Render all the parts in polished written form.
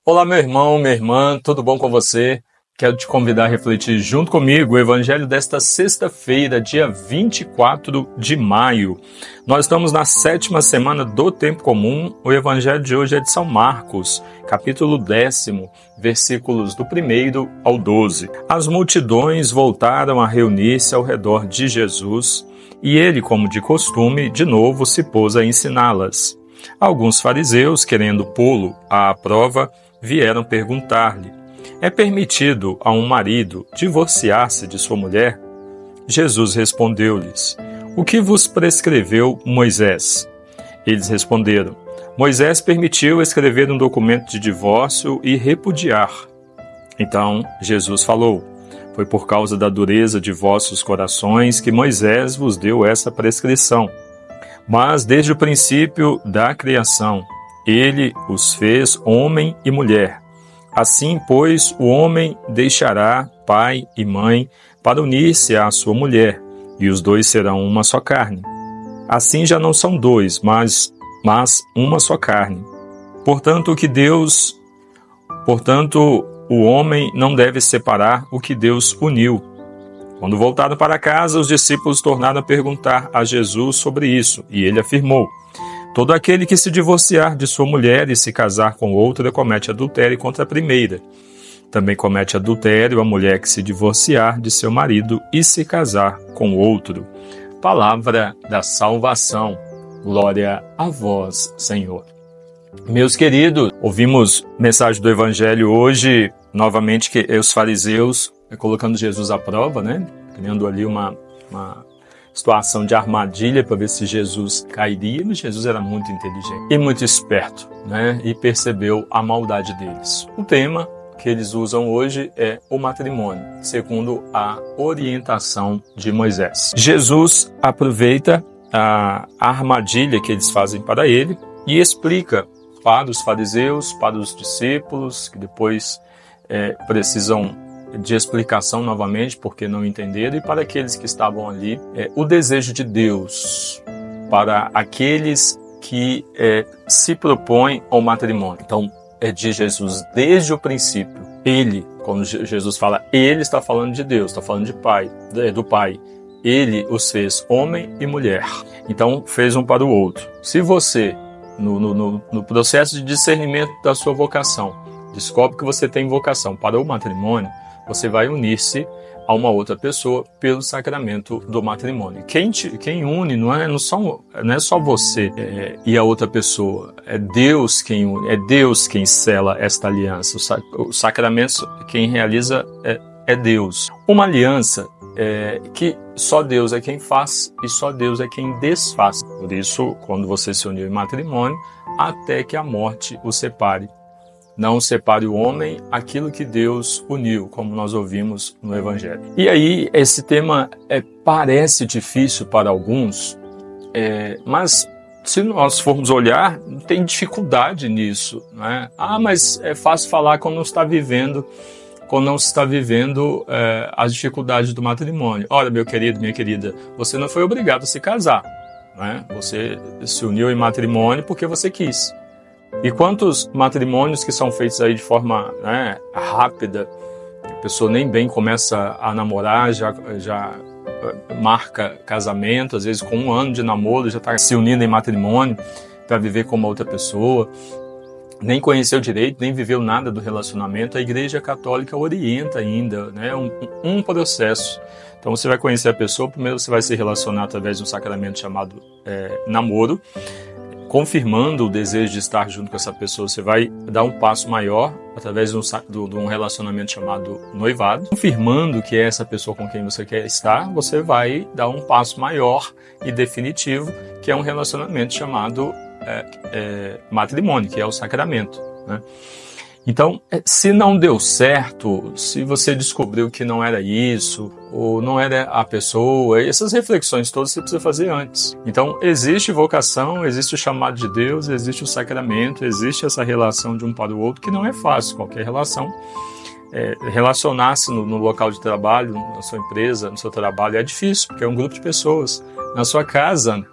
Olá, meu irmão, minha irmã, tudo bom com você? Quero te convidar a refletir junto comigo o Evangelho desta sexta-feira, dia 24 de maio. Nós estamos na 7ª semana do Tempo Comum. O Evangelho de hoje é de São Marcos, capítulo 10, versículos do 1 ao 12. As multidões voltaram a reunir-se ao redor de Jesus e ele, como de costume, de novo se pôs a ensiná-las. Alguns fariseus, querendo pô-lo à prova, vieram perguntar-lhe: é permitido a um marido divorciar-se de sua mulher? Jesus respondeu-lhes: o que vos prescreveu Moisés? Eles responderam: Moisés permitiu escrever um documento de divórcio e repudiar. Então Jesus falou: foi por causa da dureza de vossos corações que Moisés vos deu essa prescrição. Mas desde o princípio da criação, ele os fez homem e mulher. Assim, pois, o homem deixará pai e mãe para unir-se à sua mulher, e os dois serão uma só carne. Assim já não são dois, mas uma só carne. Portanto, o homem não deve separar o que Deus uniu. Quando voltaram para casa, os discípulos tornaram a perguntar a Jesus sobre isso, e ele afirmou: todo aquele que se divorciar de sua mulher e se casar com outra comete adultério contra a primeira. Também comete adultério a mulher que se divorciar de seu marido e se casar com outro. Palavra da salvação. Glória a vós, Senhor. Meus queridos, ouvimos mensagem do Evangelho hoje, novamente, que os fariseus colocando Jesus à prova, né? Criando ali uma situação de armadilha para ver se Jesus cairia, mas Jesus era muito inteligente e muito esperto, né? E percebeu a maldade deles. O tema que eles usam hoje é o matrimônio, segundo a orientação de Moisés. Jesus aproveita a armadilha que eles fazem para ele e explica para os fariseus, para os discípulos, que depois precisam de explicação novamente, porque não entenderam, e para aqueles que estavam ali, o desejo de Deus para aqueles que se propõem ao matrimônio. Então, é de Jesus desde o princípio. Ele, quando Jesus fala, ele está falando de Deus, está falando de Pai, do Pai. Ele os fez homem e mulher. Então, fez um para o outro. Se você, no processo de discernimento da sua vocação, descobre que você tem vocação para o matrimônio, você vai unir-se a uma outra pessoa pelo sacramento do matrimônio. Quem une não é só você e a outra pessoa, é Deus quem une, é Deus quem sela esta aliança. O sacramento quem realiza é Deus. Uma aliança que só Deus é quem faz e só Deus é quem desfaz. Por isso, quando você se uniu em matrimônio, até que a morte o separe. Não separe o homem aquilo que Deus uniu, como nós ouvimos no Evangelho. E aí, esse tema parece difícil para alguns, mas se nós formos olhar, tem dificuldade nisso, né? Mas é fácil falar quando não se está vivendo as dificuldades do matrimônio. Olha, meu querido, minha querida, você não foi obrigado a se casar, né? Você se uniu em matrimônio porque você quis. E quantos matrimônios que são feitos aí de forma rápida, a pessoa nem bem começa a namorar, já marca casamento, às vezes com 1 ano de namoro já está se unindo em matrimônio para viver com uma outra pessoa, nem conheceu direito, nem viveu nada do relacionamento. A Igreja Católica orienta ainda, né, um processo. Então você vai conhecer a pessoa, primeiro você vai se relacionar através de um sacramento chamado namoro. Confirmando o desejo de estar junto com essa pessoa, você vai dar um passo maior através de um relacionamento chamado noivado. Confirmando que é essa pessoa com quem você quer estar, você vai dar um passo maior e definitivo, que é um relacionamento chamado matrimônio, que é o sacramento, né? Então, se não deu certo, se você descobriu que não era isso, ou não era a pessoa, essas reflexões todas você precisa fazer antes. Então, existe vocação, existe o chamado de Deus, existe o sacramento, existe essa relação de um para o outro, que não é fácil. Qualquer relação, relacionar-se no local de trabalho, na sua empresa, no seu trabalho, é difícil, porque é um grupo de pessoas, Na sua casa,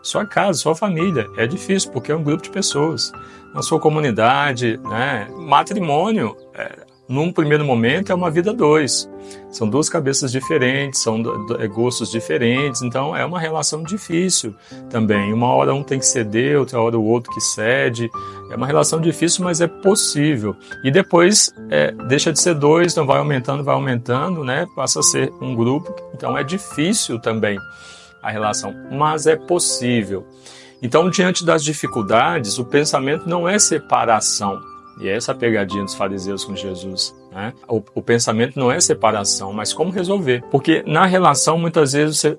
sua família. É difícil, porque é um grupo de pessoas. Na sua comunidade, né? Matrimônio, num primeiro momento, é uma vida a dois. São duas cabeças diferentes, são gostos diferentes, então é uma relação difícil também. Uma hora um tem que ceder, outra hora o outro que cede. É uma relação difícil, mas é possível. E depois deixa de ser dois, então vai aumentando, né? Passa a ser um grupo, então é difícil também a relação, mas é possível. Então, diante das dificuldades, o pensamento não é separação. E é essa a pegadinha dos fariseus com Jesus, né? O pensamento não é separação, mas como resolver. Porque na relação, muitas vezes, você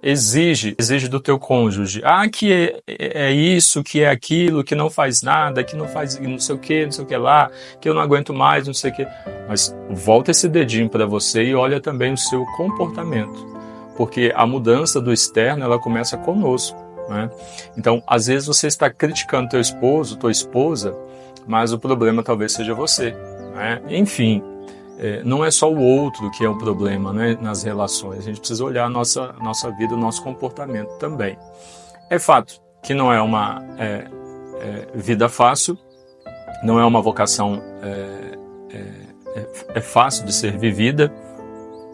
exige do teu cônjuge. Que é isso, que é aquilo, que não faz nada, que não faz não sei o que lá, que eu não aguento mais, não sei o que. Mas volta esse dedinho para você e olha também o seu comportamento. Porque a mudança do externo, ela começa conosco, né? Então, às vezes você está criticando teu esposo, tua esposa, mas o problema talvez seja você, né? Enfim, não é só o outro que é o problema, né, nas relações. A gente precisa olhar a nossa vida, o nosso comportamento também. É fato que não é uma vida fácil, não é uma vocação fácil de ser vivida,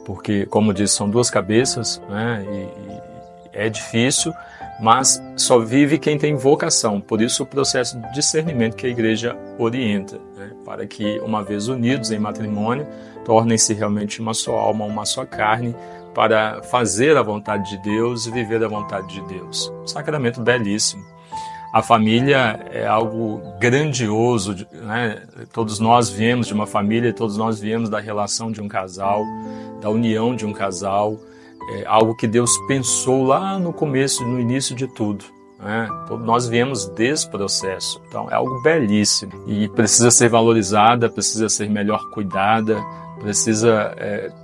porque, como disse, são duas cabeças, né, e é difícil, mas só vive quem tem vocação. Por isso o processo de discernimento que a igreja orienta, né, para que, uma vez unidos em matrimônio, tornem-se realmente uma só alma, uma só carne, para fazer a vontade de Deus e viver a vontade de Deus. Um sacramento belíssimo. A família é algo grandioso, né? Todos nós viemos de uma família, todos nós viemos da relação de um casal, da união de um casal. É algo que Deus pensou lá no começo, no início de tudo, né? Todos nós viemos desse processo. Então é algo belíssimo e precisa ser valorizada, precisa ser melhor cuidada, precisa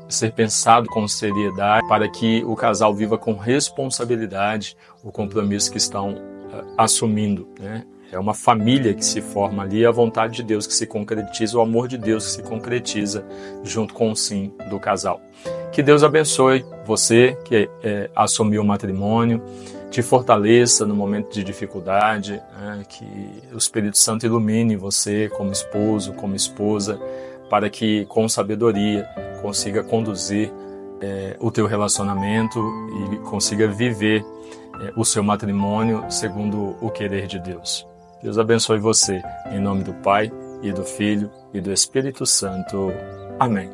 ser pensado com seriedade para que o casal viva com responsabilidade o compromisso que estão assumindo, né? É uma família que se forma ali, a vontade de Deus que se concretiza, o amor de Deus que se concretiza junto com o sim do casal. Que Deus abençoe você que assumiu o matrimônio, te fortaleça no momento de dificuldade, né? Que o Espírito Santo ilumine você como esposo, como esposa, para que com sabedoria consiga conduzir o teu relacionamento e consiga viver o seu matrimônio segundo o querer de Deus. Deus abençoe você, em nome do Pai, e do Filho, e do Espírito Santo. Amém.